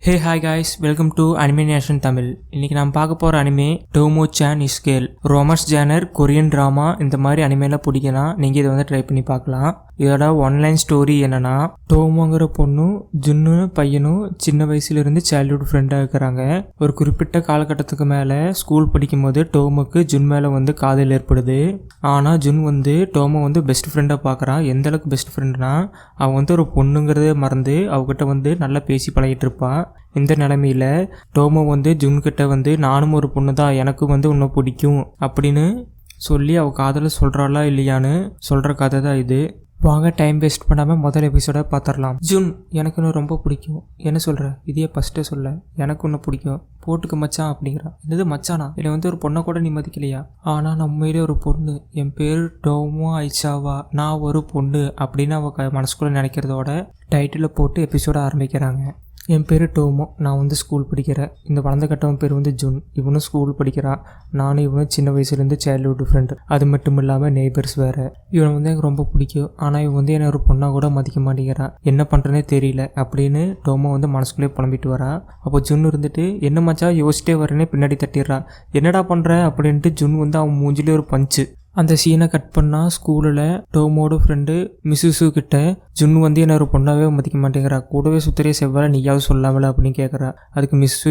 Hey hi guys, welcome to animation Tamil. இன்றைக்கி நான் பார்க்க போகிற அனிமே டோமோ-chan ஸ்கேல். ரொமான்ஸ் ஜானர், கொரியன் ட்ராமா இந்த மாதிரி அனிமேலாம் பிடிக்கலாம். நீங்கள் இதை ட்ரை பண்ணி பார்க்கலாம். இதோட ஒன்லைன் ஸ்டோரி என்னென்னா, டோமோங்கிற பொண்ணும் ஜுன்னு பையனும் சின்ன வயசுலேருந்து சைல்ட்ஹுட் ஃப்ரெண்டாக இருக்கிறாங்க. ஒரு குறிப்பிட்ட காலகட்டத்துக்கு மேலே ஸ்கூல் படிக்கும் போது டோமோக்கு ஜுன் மேலே காதல் ஏற்படுது. ஆனால் ஜுன் டோமோ பெஸ்ட் ஃப்ரெண்டாக பார்க்குறான். எந்த அளவுக்கு பெஸ்ட் ஃப்ரெண்டுனா, அவன் ஒரு பொண்ணுங்கிறதே மறந்து அவகிட்ட நல்லா பேசி பழகிட்டு இருப்பான். இந்த நிலைமையில டோமோ ஜுன்கிட்ட நானும் ஒரு பொண்ணு தான், எனக்கு உன்னை பிடிக்கும் அப்படின்னு சொல்லி அவள் காதலை சொல்கிறாளா இல்லையான்னு சொல்கிற கதை தான் இது. வாங்க டைம் வேஸ்ட் பண்ணாமல் முதல் எபிசோட பார்த்துடலாம். ஜுன், எனக்கு இன்னும் ரொம்ப பிடிக்கும். என்ன சொல்கிற? இதையே ஃபஸ்ட்டே சொல்ல. எனக்கு ஒன்று பிடிக்கும், போட்டுக்கு மச்சான் அப்படிங்கிறான். என்னது மச்சானா? என்னை ஒரு பொண்ணை கூட நீ மதிக்கலையா? ஆனால் நான் உண்மையிலே ஒரு பொண்ணு, என் பேர் டோமோ ஐசாவா, நான் ஒரு பொண்ணு அப்படின்னு அவள் மனசுக்குள்ளே நினைக்கிறதோட டைட்டில் போட்டு எபிசோட ஆரம்பிக்கிறாங்க. என் பேர் டோமோ, நான் ஸ்கூல் படிக்கிறேன். இந்த வளர்ந்த கட்டவன் பேர் ஜுன், இவனும் ஸ்கூல் படிக்கிறான். நானும் இவனும் சின்ன வயசுலேருந்து சைல்ட்ஹுட் ஃப்ரெண்டு. அது மட்டும் இல்லாமல் நெய்பர்ஸ் வேறு. இவன் எனக்கு ரொம்ப பிடிக்கும். ஆனால் இவன் என்னை ஒரு பொண்ணாக கூட மதிக்க மாட்டேங்கிறான். என்ன பண்ணுறேனே தெரியல அப்படின்னு டோமோ மனசுக்குள்ளே புலம்பிட்டு வரான். அப்போ ஜுன் என்ன மச்சா யோசிச்சிட்டே வரேனே பின்னாடி தட்டிடுறான். என்னடா பண்ணுற அப்படின்ட்டு ஜுன் அவன் மூஞ்சிலே ஒரு பஞ்சு. அந்த சீனை கட் பண்ணால் ஸ்கூலில் டோமோட ஃப்ரெண்டு மிஸ்ஸு கிட்ட ஜுன் என்னை ஒரு பொண்ணாவே மதிக்க மாட்டேங்கிறா, கூடவே சுத்தரே செவ்வாய் நீயாவது சொல்லாமல அப்படின்னு கேட்குறா. அதுக்கு மிஸ்ஸு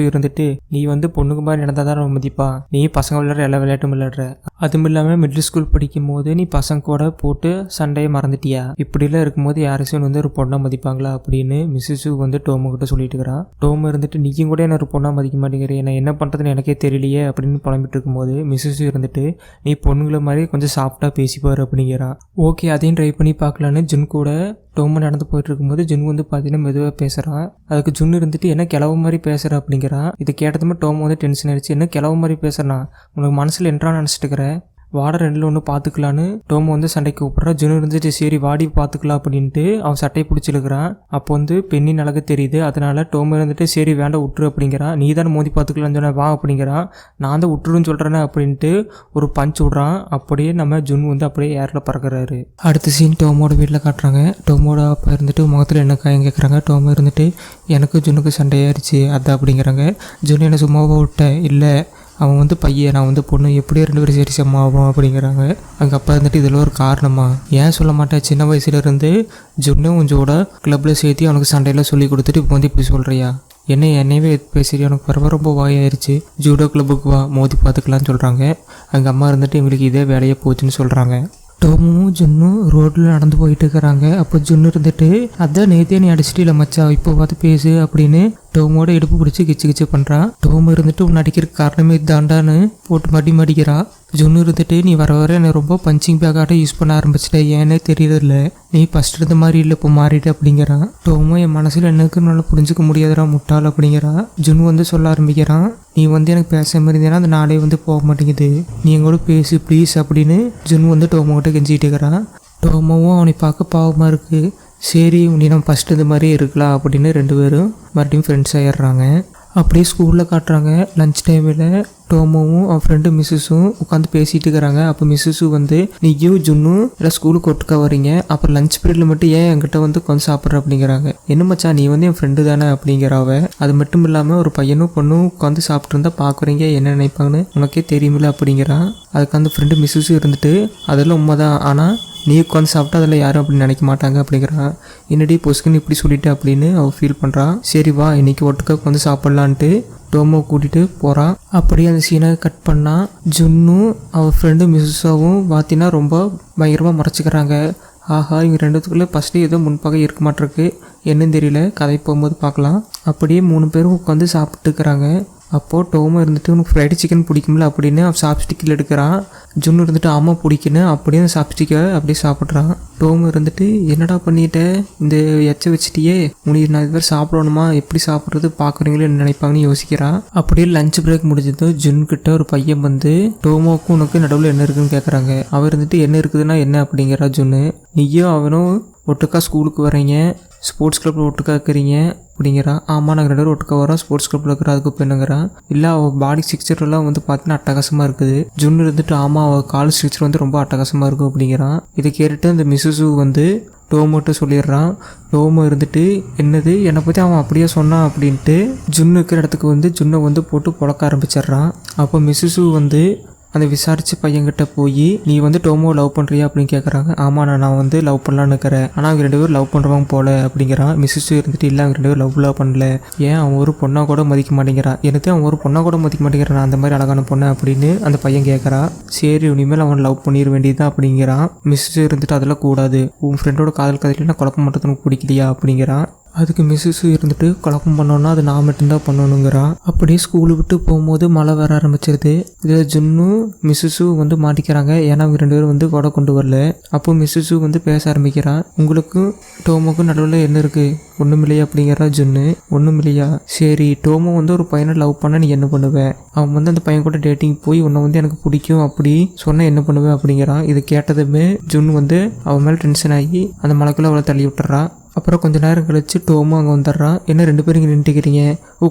நீ பொண்ணுக்கு மாதிரி நடந்தால் தான் மதிப்பா, நீ பசங்க விளையாடுற எல்லா விளையாட்டும் விளையாடுற, அதுவும் இல்லாமல் மிடில் ஸ்கூல் படிக்கும் போது நீ பசங்க கூட போட்டு சண்டையை மறந்துட்டியா, இப்படிலாம் இருக்கும்போது யாராச்சும் ஒரு பொண்ணாக மதிப்பாங்களா அப்படின்னு மிஸ்ஸு டோமோ கிட்ட சொல்லிட்டு இருக்கிறான். டோமோ நீயும் கூட என்ன ஒரு பொண்ணாக மதிக்க மாட்டேங்கிறேன், நான் என்ன பண்ணுறதுன்னு எனக்கே தெரியலையே அப்படின்னு புலம்பிட்டு இருக்கும்போது மிஸ்ஸு நீ பொண்ணுங்களை மாதிரி கொஞ்சம் சாஃப்டாக பேசிப்பார் அப்படிங்கிறான். ஓகே, அதையும் ட்ரை பண்ணி பார்க்கலான்னு ஜுன் கூட டோமோ நடந்து போயிட்டு இருக்கும்போது ஜுன் பார்த்தீங்கன்னா மெதுவாக பேசுகிறான். அதுக்கு ஜுன் என்ன கிளவு மாதிரி பேசுகிற அப்படிங்கிறான். இதை கேட்டதுமே டோமோ டென்ஷன் ஆயிடுச்சு. என்ன கிளவு மாதிரி பேசுகிறான், உனக்கு மனசில் என்றான்னு நினச்சிட்டு இருக்கிறேன், வாட ரெண்டில் ஒன்று பார்த்துக்கலான்னு டோமோ சண்டைக்கு கூப்பிட்றா. ஜுன் சரி வாடி பார்த்துக்கலாம் அப்படின்ட்டு அவன் சட்டையை பிடிச்சிருக்கிறான். அப்போ பெண்ணின் அழகு தெரியுது. அதனால டோமோ சரி வேண்டாம் விட்டுரு அப்படிங்கிறான். நீ தானே மோதி பார்த்துக்கலான்னு சொன்ன வா அப்படிங்கிறான். நான் தான் விட்டுருன்னு சொல்கிறேன்னு அப்படின்ட்டு ஒரு பஞ்ச் விட்றான். அப்படியே நம்ம ஜுன் அப்படியே ஏரில் பறக்கிறாரு. அடுத்த சீன் டோமோட வீட்டில் காட்டுறாங்க. டோமோட அப்பா முகத்தில் என்ன காயம் கேட்குறாங்க. டோமோ எனக்கு ஜுன்னுக்கு சண்டையாயிருச்சு அது அப்படிங்கிறாங்க. ஜுன் என்ன சும்மாவாக விட்டேன், இல்லை அவன் பையன், நான் பொண்ணு, எப்படியோ 2 பேரும் சரி சம்மாவும் அப்படிங்கிறாங்க. அங்கே அப்பா இதில் ஒரு காரணமா ஏன் சொல்ல மாட்டேன், சின்ன வயசுலேருந்து ஜுன்னும் கொஞ்சோட கிளப்பில் சேர்த்து அவனுக்கு சண்டையெல்லாம் சொல்லி கொடுத்துட்டு இப்போ இப்படி சொல்கிறியா, என்னையவே பேசுறியா, அவனுக்கு பரவ ரொம்ப வாயாயிருச்சு, ஜூடோ கிளப்புக்கு வா மோதி பார்த்துக்கலான்னு சொல்கிறாங்க. அங்கே அம்மா இவங்களுக்கு இதே வேலையே போச்சுன்னு சொல்கிறாங்க. டோமும் ஜுன்னும் ரோட்டில் நடந்து போயிட்டு இருக்கிறாங்க. அப்போ ஜுன்னு அதான் நேத்தே நீ அடிச்சிட்டு இல்லை மச்சா, இப்போ பார்த்து பேசு அப்படின்னு டோமோட இடுப்பு பிடிச்சி கிச்சு பண்ணுறான். டோமு உன்னை அடிக்கிற காரணமே தாண்டான்னு போட்டு மடிக்கிறா. ஜுன்னு நீ வர வர என்னை ரொம்ப பஞ்சிங் பேக்காட்ட யூஸ் பண்ண ஆரம்பிச்சிட்ட, ஏன்னே தெரியறதில்ல, நீ ஃபஸ்ட் இருந்த மாதிரி இல்லை இப்போ மாறிட்டு அப்படிங்கிறான். டோமோ என் மனசில் எனக்கு நல்லா புரிஞ்சுக்க முடியாதரா முட்டாள் அப்படிங்கிறான். ஜுன் சொல்ல ஆரம்பிக்கிறான். நீ எனக்கு பேச மாதிரி இருந்தேன்னா அந்த நாளே போக மாட்டேங்குது, நீ எங்கூட பேசு ப்ளீஸ் அப்படின்னு ஜுன் டோமோகிட்ட கெஞ்சிட்டு இருக்கிறான். டோமோவும் அவனை பார்க்க பாவமாக இருக்குது. சரி நீ நம்ம ஃபஸ்ட்டு இது மாதிரி இருக்கலாம் அப்படின்னு 2 பேரும் மறுபடியும் ஃப்ரெண்ட்ஸ் ஆகிடுறாங்க. அப்படியே ஸ்கூலில் காட்டுறாங்க. லஞ்ச் டைமில் டோமோவும் அவன் ஃப்ரெண்டு மிஸ்ஸும் உட்காந்து பேசிகிட்டு இருக்கிறாங்க. அப்போ மிஸ்ஸு நீயும் ஜுன்னும் எல்லாம் ஸ்கூலுக்கு ஒட்டுக்கா வரீங்க, அப்புறம் லஞ்ச் பீரியடில் மட்டும் ஏன் என்கிட்ட உட்காந்து சாப்பிட்ற அப்படிங்கிறாங்க. என்ன மச்சா நீ என் ஃப்ரெண்டு தானே அப்படிங்கிறாவ. அது மட்டும் இல்லாமல் ஒரு பையனும் பொண்ணும் உட்காந்து சாப்பிட்டு இருந்தா பார்க்குறீங்க என்ன நினைப்பாங்கன்னு உனக்கே தெரியுமில்ல அப்படிங்கிறான். அதுக்கு அந்த ஃப்ரெண்டு மிஸ்ஸும் அதெல்லாம் உண்மைதான், ஆனால் நீ உட்காந்து சாப்பிட்டா அதில் யாரும் அப்படி நினைக்க மாட்டாங்க அப்படிங்கிறான். என்னடி பொசுக்குன்னு இப்படி சொல்லிட்டு அப்படின்னு அவள் ஃபீல் பண்ணுறான். சரி வா இன்னைக்கு ஒட்டுக்கா உட்காந்து சாப்பிட்லான்ட்டு டோமோ கூட்டிகிட்டு போகிறான். அப்படியே அந்த சீனை கட் பண்ணால் ஜுன்னும் அவள் ஃப்ரெண்டு மிஸ்ஸாவும் பார்த்தீங்கன்னா ரொம்ப பயங்கரமாக மறைச்சிக்கிறாங்க. ஆஹா இவங்க 2 ஃபஸ்ட்டு ஏதோ முன்பாக இருக்க மாட்டிருக்கு, என்னன்னு தெரியல, கதை போகும்போது பார்க்கலாம். அப்படியே 3 பேரும் உட்காந்து சாப்பிட்டுக்கிறாங்க. அப்போது டோமோ உனக்கு ஃப்ரைடு சிக்கன் பிடிக்கும்ல அப்படின்னு அவன் சாப்ஸ்டிக்கில் எடுக்கிறான். ஜுன்னு ஆமாம் பிடிக்குன்னு அப்படியே அந்த சாப்ஸ்டிக்கை அப்படியே சாப்பிட்றான். டோமோ என்னடா பண்ணிட்ட, இந்த எச்ச வச்சுட்டியே, உனக்கு நான் இது சாப்பிடணுமா, எப்படி சாப்பிட்றது பார்க்குறீங்களே நினைப்பாங்கன்னு யோசிக்கிறான். அப்படியே லஞ்ச் பிரேக் முடிஞ்சது. ஜுன்கிட்ட ஒரு பையன் டோமோவுக்கும் உனக்கு நடுவில் என்ன இருக்குன்னு கேட்குறாங்க. அவர் என்ன இருக்குதுன்னா என்ன அப்படிங்கிறா ஜுன்னு. நீயும் அவனும் ஒட்டுக்கா ஸ்கூலுக்கு வரீங்க, ஸ்போர்ட்ஸ் கிளப்பில் ஒட்டுக்கா இருக்கிறீங்க அப்படிங்கிறான். ஆமாம் நாங்கள் 2 பேரும் ஒட்டுக்கா வரோம், ஸ்போர்ட்ஸ் கிளப்பில் இருக்கிற அதுக்கு இப்போ என்னங்கிறான். இல்லை அவள் பாடி ஸ்ட்ரக்சர்லாம் பார்த்தீங்கன்னா அட்டகாசமாக இருக்குது. ஜுன்னு ஆமாம் அவள் கால் ஸ்ட்ரக்சர் ரொம்ப அட்டகாசமாக இருக்கும் அப்படிங்கிறான். இதை கேட்டுட்டு அந்த மிஸ்ஸு டோமோட்ட சொல்லிடுறான். டோமோ இருந்துட்டு என்னது என்னை பற்றி அவன் அப்படியே சொன்னான் அப்படின்ட்டு ஜுன்னு இருக்கிற இடத்துக்கு வந்து ஜுன்னை வந்து போட்டு புழக்க ஆரம்பிச்சிடுறான். அப்போ மிஸ்ஸு வந்து அந்த விசாரித்த பையன்கிட்ட போய் நீ வந்து டோமோ லவ் பண்ணுறியா அப்படின்னு கேட்குறாங்க. ஆமாம் நான் வந்து லவ் பண்ணலான்னு இருக்கிறேன், ஆனால் அவங்க 2 பேரும் லவ் பண்ணுறவங்க போல அப்படிங்கிறான். மிஸ்ஸு இருந்துட்டு இல்லை அவங்க 2 பேரும் லவ் பண்ணல, ஏன் அவன் ஒரு பொண்ணாக கூட மதிக்க மாட்டேங்கிறான், எனக்கு அவன் ஒரு பொண்ணாக கூட மதிக்க மாட்டேங்கிறான் அந்த மாதிரி அழகான பொண்ணு அப்படின்னு அந்த பையன் கேட்குறான். சரி இனிமேல் அவன் லவ் பண்ணிட வேண்டியதுதான் அப்படிங்கிறான். மிஸ்ஸு இருந்துட்டு அதெல்லாம் கூடாது, உன் ஃப்ரெண்டோட காதல் கதையில நான் குழப்பம் பண்ணுறது உனக்கு பிடிக்கலையா அப்படிங்கிறான். அதுக்கு மிஸ்ஸு இருந்துட்டு குழப்பம் பண்ணோன்னா அது நான் மட்டும்தான் பண்ணணுங்கிறான். அப்படியே ஸ்கூலு விட்டு போகும்போது மழை வர ஆரம்பிச்சிருது. இதில் ஜுன்னும் மிஸ்ஸு வந்து மாட்டிக்கிறாங்க, ஏன்னா அவங்க 2 பேரும் வந்து கொடை கொண்டு வரல. அப்போ மிஸ்ஸு வந்து பேச ஆரம்பிக்கிறான். உங்களுக்கும் டோமோக்கும் நடுவில் என்ன இருக்குது, ஒன்றும் இல்லையா அப்படிங்கிறா ஜுன்னு. ஒன்றும் இல்லையா, சரி டோமோ வந்து ஒரு பையனை லவ் பண்ண நீ என்ன பண்ணுவேன், அவன் வந்து அந்த பையன் கூட டேட்டிங் போய் உன்னை வந்து எனக்கு பிடிக்கும் அப்படி சொன்னால் என்ன பண்ணுவேன் அப்படிங்கிறான். இது கேட்டதுமே ஜுன் வந்து அவன் மேலே டென்ஷன் ஆகி அந்த மலைக்குள்ளே அவளை தள்ளி விட்டுறான். அப்புறம் கொஞ்சம் நேரம் கழிச்சு டோமோ அங்கே வந்துடுறான். என்ன 2 பேரும் இங்கே நின்றுக்கிறீங்க,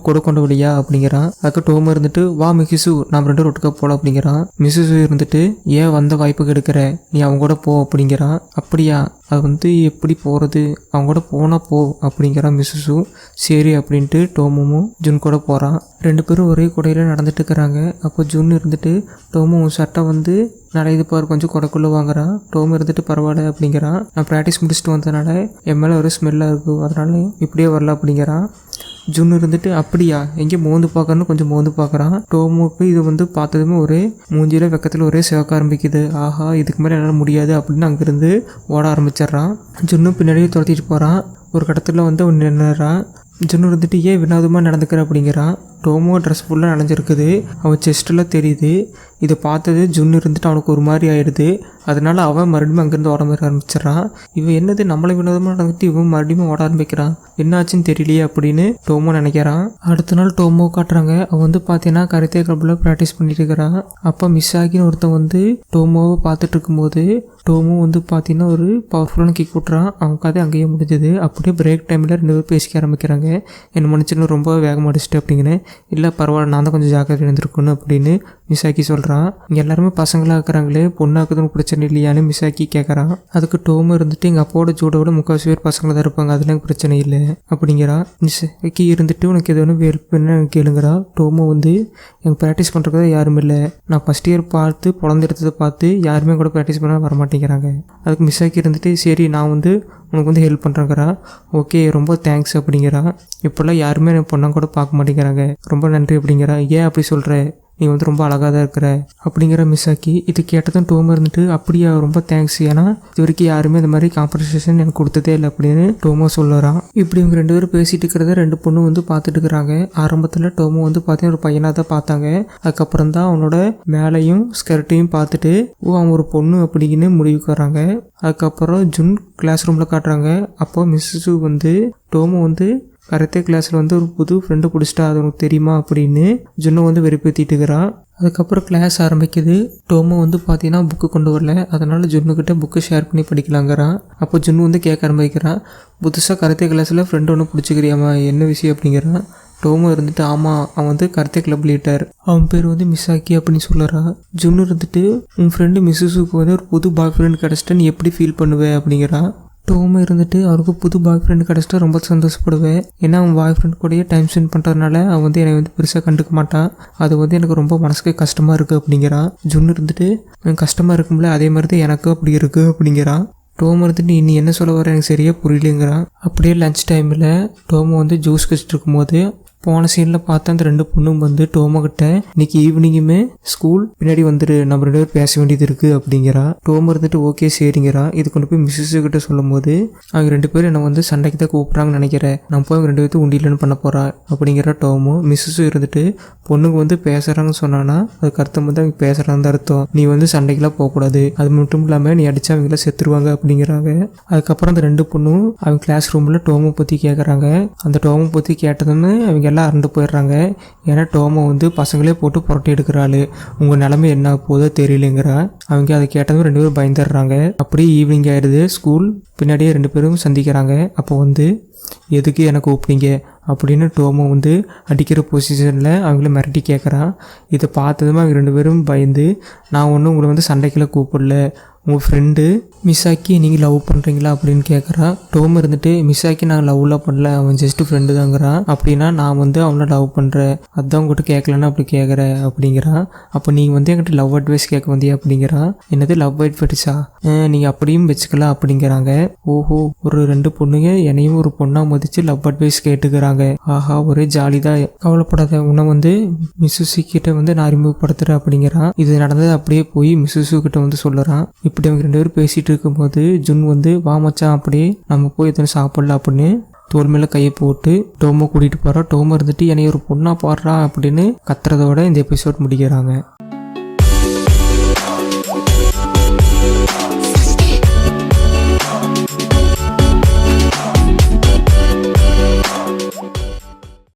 கொடை கொண்டு வழியா அப்படிங்கிறான். அதுக்கு டோமோ இருந்துட்டு வா மிஸ்ஸு நாம் 2 பேரும் ஒட்டுக்கா போகலாம் அப்படிங்கிறான். மிஸ்ஸு இருந்துட்டு ஏன் வந்த வாய்ப்பு கெடுக்கிற, நீ அவங்க கூட போ அப்படிங்கிறான். அப்படியா, அது வந்து எப்படி போகிறது, அவங்க கூட போனால் போ அப்படிங்கிறான் மிஸ்ஸு. சரி அப்படின்ட்டு டோமோவும் ஜுன் கூட போகிறான். 2 பேரும் ஒரே கூடையில் நடந்துட்டு இருக்கிறாங்க. அப்போ ஜுன் இருந்துட்டு டோமோ சட்டை வந்து நடையுது பாரு, கொஞ்சம் கொடைக்குள்ளே வாங்குறான். டோமோ இருந்துட்டு பரவாயில்ல அப்படிங்கிறான். நான் ப்ராக்டிஸ் முடிச்சுட்டு வந்ததுனால என் மேலே ஒரு ஸ்மெல்லாக இருக்கும், அதனால இப்படியே வரல அப்படிங்கிறான். ஜுன் இருந்துட்டு அப்படியா, எங்கே மோந்து பார்க்கறன்னு கொஞ்சம் மோந்து பார்க்குறான். டோமோக்கு இது வந்து பார்த்ததுமே ஒரே மூஞ்சியில் வெக்கத்தில் ஒரே சிவக்க ஆரம்பிக்குது. ஆஹா இதுக்கு மேலே என்னால் முடியாது அப்படின்னு அங்கேருந்து ஓட ஆரம்பிச்சிட்றான். ஜுன்னும் பின்னாடியே துரத்திட்டு போகிறான். ஒரு கடத்தில் வந்து அவன் நின்றுறான். ஜுன்னு இருந்துட்டு ஏன் வினோதமாக நடந்துக்கிற அப்படிங்கிறான். டோமோ ட்ரெஸ் ஃபுல்லாக நனைஞ்சிருக்குது, அவன் செஸ்ட்டெல்லாம் தெரியுது. இதை பார்த்தது ஜுன்னு இருந்துட்டு அவனுக்கு ஒரு மாதிரி ஆயிடுது. அதனால அவன் மறுபடியும் அங்கேருந்து ஓட மாதிரி ஆரம்பிச்சிடறான். இவன் என்னது நம்மளை வினோதமாக நடந்துட்டு இவன் மறுபடியும் ஓட ஆரம்பிக்கிறான், என்னாச்சுன்னு தெரியலையே அப்படின்னு டோமோ நினைக்கிறான். அடுத்த நாள் டோமோ காட்டுறாங்க. அவன் வந்து பார்த்தீங்கன்னா கராத்தே கிளப்பில் ப்ராக்டிஸ் பண்ணிட்டு இருக்கிறான். அப்போ மிஸ் ஆகின்னு ஒருத்தன் வந்து டோமோவை பார்த்துட்டு இருக்கும்போது டோமோ வந்து பார்த்தீங்கன்னா ஒரு பவர்ஃபுல்லான கிக் விட்றான். அவன் கதை அங்கேயே முடிஞ்சது. அப்படியே பிரேக் டைமில் 2 பேரும் பேசிக்க ஆரம்பிக்கிறாங்க. என்ன மன்னிச்சுன்னு ரொம்ப வேகமாக அடிச்சிட்டு அப்படிங்கிறேன். இல்லை பரவாயில்ல, நான் தான் கொஞ்சம் ஜாக்கிரதை இருந்திருக்கணும் அப்படின்னு மிசாக்கி சொல்கிறான். இங்கே எல்லாருமே பசங்களாக இருக்கிறாங்களே, பொண்ணாக்குதுன்னு பிரச்சனை இல்லையான்னு மிசாக்கி கேட்குறான். அதுக்கு டோமோ இருந்துட்டு எங்கள் அப்பாவோட ஜூடோட 3/4 பேர் பசங்களாக தான் இருப்பாங்க, அதெல்லாம் பிரச்சனை இல்லை அப்படிங்கிறான். மிசாக்கி இருந்துட்டு உனக்கு எது ஒன்று வேல்ப்புன்னு கேளுங்கிறா. டோமோ வந்து எனக்கு ப்ராக்டிஸ் பண்ணுறதுக்கு யாரும் இல்லை, நான் ஃபஸ்ட் இயர் பார்த்து பிறந்த எடுத்ததை பார்த்து யாருமே கூட ப்ராக்டிஸ் பண்ண வரமாட்டேங்கிறாங்க. அதுக்கு மிசாக்கி இருந்துட்டு சரி நான் வந்து உனக்கு வந்து ஹெல்ப் பண்ணுறேங்கிறா. ஓகே ரொம்ப தேங்க்ஸ் அப்படிங்கிறா. இப்போல்லாம் யாருமே எனக்கு பொண்ணாக கூட பார்க்க மாட்டேங்கிறாங்க, ரொம்ப நன்றி அப்படிங்கிறா. ஏன் அப்படி சொல்கிற, நீ வந்து ரொம்ப அழகாக தான் இருக்கிற அப்படிங்கிற மிஸ்ஸாக்கி. இது கேட்டதும் டோமோ இருந்துட்டு அப்படியா ரொம்ப தேங்க்ஸ், ஏன்னா இது வரைக்கும் யாருமே இந்த மாதிரி காம்பன்சேஷன் எனக்கு கொடுத்ததே இல்லை அப்படின்னு டோமோ சொல்லுறான். இப்படி இவங்க 2 பேரும் பேசிட்டு இருக்கிறத 2 பொண்ணு வந்து பார்த்துட்டு இருக்கிறாங்க. ஆரம்பத்தில் டோமோ வந்து பார்த்தீங்கன்னா ஒரு பையனாக தான் பார்த்தாங்க. அதுக்கப்புறம் தான் அவனோட மேலையும் ஸ்கர்ட்டையும் பார்த்துட்டு அவன் ஒரு பொண்ணு அப்படின்னு முடிவுக்கு வராங்க. அதுக்கப்புறம் ஜுன் கிளாஸ் ரூமில் காட்டுறாங்க. அப்போ மிஸ்ஸு வந்து டோமோ வந்து கராத்தே கிளாஸில் வந்து ஒரு புது ஃப்ரெண்டு பிடிச்சிட்டா, அது உனக்கு தெரியுமா அப்படின்னு ஜுன்னை வந்து வெறுப்பேற்றிட்டு இருக்கிறான். அதுக்கப்புறம் கிளாஸ் ஆரம்பிக்குது. டோமோ வந்து பார்த்தீங்கன்னா புக்கு கொண்டு வரல, அதனால் ஜுன்னுக்கிட்ட புக்கு ஷேர் பண்ணி படிக்கலாங்கிறான். அப்போ ஜுன்னு வந்து கேட்க ஆரம்பிக்கிறான், புதுசாக கராத்தே கிளாஸில் ஃப்ரெண்டு ஒன்று பிடிச்சிக்கிறியாமா, என்ன விஷயம் அப்படிங்கிறான். டோமோ இருந்துட்டு ஆமாம் அவன் வந்து கராத்தே கிளப் லீடர், அவன் பேர் வந்து மிசாக்கி அப்படின்னு சொல்லுறான். ஜுன்னு இருந்துட்டு உன் ஃப்ரெண்டு மிஸ்ஸுக்கு வந்து ஒரு புது பாய் ஃப்ரெண்டு கிடச்சிட்டு நீ எப்படி ஃபீல் பண்ணுவேன் அப்படிங்கிறான். டோமோ இருந்துட்டு அவருக்கு புது பாய் ஃப்ரெண்டு கிடச்சிட்டா ரொம்ப சந்தோஷப்படுவேன், ஏன்னா அவன் பாய் ஃப்ரெண்ட் கூடயே டைம் ஸ்பெண்ட் பண்ணுறதுனால அவன் வந்து என்னை வந்து பெருசாக கண்டுக்க மாட்டான், அது வந்து எனக்கு ரொம்ப மனசுக்கு கஷ்டமாக இருக்குது அப்படிங்கிறான். ஜுன்னு இருந்துட்டு கஷ்டமாக இருக்கும்ல அதே மாதிரி தான் எனக்கும் அப்படி இருக்குது அப்படிங்கிறான். டோமோ இருந்துட்டு நீ என்ன சொல்ல வர எனக்கு சரியாக புரியலைங்கிறான். அப்படியே லஞ்ச் டைமில் டோமோ வந்து ஜூஸ் குடிச்சிட்டு இருக்கும்போது போன சீனில் பார்த்து அந்த 2 பொண்ணும் வந்து டோமோ கிட்ட இன்னைக்கு ஈவினிங்குமே ஸ்கூல் பின்னாடி வந்துட்டு நம்ம 2 பேரும் பேச வேண்டியது இருக்குது அப்படிங்கிறா. டோமோ இருந்துட்டு ஓகே சரிங்கிறா. இது கொண்டு போய் மிஸ்ஸு கிட்ட சொல்லும் போது அவங்க 2 பேரும் என்னை வந்து சண்டைக்கு தான் கூப்பிட்றாங்கன்னு நினைக்கிறேன், நான் போய் அவங்க 2 பேர்த்து உண்டியிலன்னு பண்ண போகிறா அப்படிங்கிற டோமோ. மிஸ்ஸு இருந்துட்டு பொண்ணுங்க வந்து பேசுகிறாங்கன்னு சொன்னான்னா அதுக்கு அர்த்தம் வந்து அவங்க பேசுகிறாங்க அர்த்தம், நீ வந்து சண்டைக்கெல்லாம் போகக்கூடாது, அது மட்டும் இல்லாமல் நீ அடித்தா அவங்களாம் செத்துருவாங்க அப்படிங்கிறாங்க. அதுக்கப்புறம் அந்த 2 பொண்ணும் அவங்க கிளாஸ் ரூமில் டோமோ பற்றி கேட்குறாங்க. அந்த டோமோ பற்றி கேட்டதுன்னு அவங்க எல்லாம் அரண்டு போயிடுறாங்க. ஏன்னா டோமோ வந்து பசங்களே போட்டு புரட்டி எடுக்கிறாள், உங்கள் நிலைமை என்ன போதோ தெரியலங்கிறா. அவங்க அதை கேட்டதும் 2 பேரும் பயந்துடுறாங்க. அப்படியே ஈவினிங் ஆகிடுது. ஸ்கூல் பின்னாடியே 2 பேரும் சந்திக்கிறாங்க. அப்போ வந்து எதுக்கு எனக்கு கூப்பிட்டீங்க அப்படின்னு டோமோ வந்து அடிக்கிற பொசிஷனில் அவங்கள மிரட்டி கேட்குறான். இதை பார்த்ததுமே அவங்க 2 பேரும் பயந்து நான் ஒன்றும் உங்களை வந்து சண்டைக்கெல்லாம் கூப்பிடல, உங்கள் ஃப்ரெண்டு மிசாக்கி நீங்கள் லவ் பண்ணுறீங்களா அப்படின்னு கேட்குறான். டோம் இருந்துட்டு மிசாக்கி நான் லவ்லாம் பண்ணல, அவன் ஜஸ்ட் ஃப்ரெண்டு தாங்கிறான். அப்படின்னா நான் வந்து அவனை லவ் பண்ணுறேன், அதான் உங்கள்கிட்ட கேட்கலன்னு அப்படி கேட்குறேன் அப்படிங்கிறான். அப்போ நீங்கள் வந்து என்கிட்ட லவ் அட்வைஸ் கேட்க வந்தியா அப்படிங்கிறான். என்னது லவ் அட்வைஸா, நீங்கள் அப்படியும் வச்சுக்கலாம் அப்படிங்கிறாங்க. ஓஹோ, ஒரு 2 பொண்ணுங்க என்னையும் ஒரு பொண்ணாக மதித்து லவ் அட்வைஸ் கேட்டுக்கிறாங்க. ஆஹா, ஒரே ஜாலி தான். கவலைப்படாத, உன்னை வந்து மிஸ்ஸுசி கிட்ட வந்து நான் அறிமுகப்படுத்துகிறேன் அப்படிங்கிறான். இது நடந்தது அப்படியே போய் மிஸ்ஸுசு கிட்ட வந்து சொல்லுறான். இப்படி அவங்க 2 பேரும் பேசிட்டு இருக்கும்போது ஜுன் வந்து வா மச்சான், அப்படியே நம்ம போய் எத்தனை சாப்பிடலாம் அப்படின்னு தோல் மேலே கையை போட்டு டோமோ கூட்டிகிட்டு போகிறான். டோமோ இருந்துட்டு என்னைய ஒரு பொண்ணா பாடுறா அப்படின்னு கத்துறதோட இந்த எபிசோட் முடிக்கிறாங்க.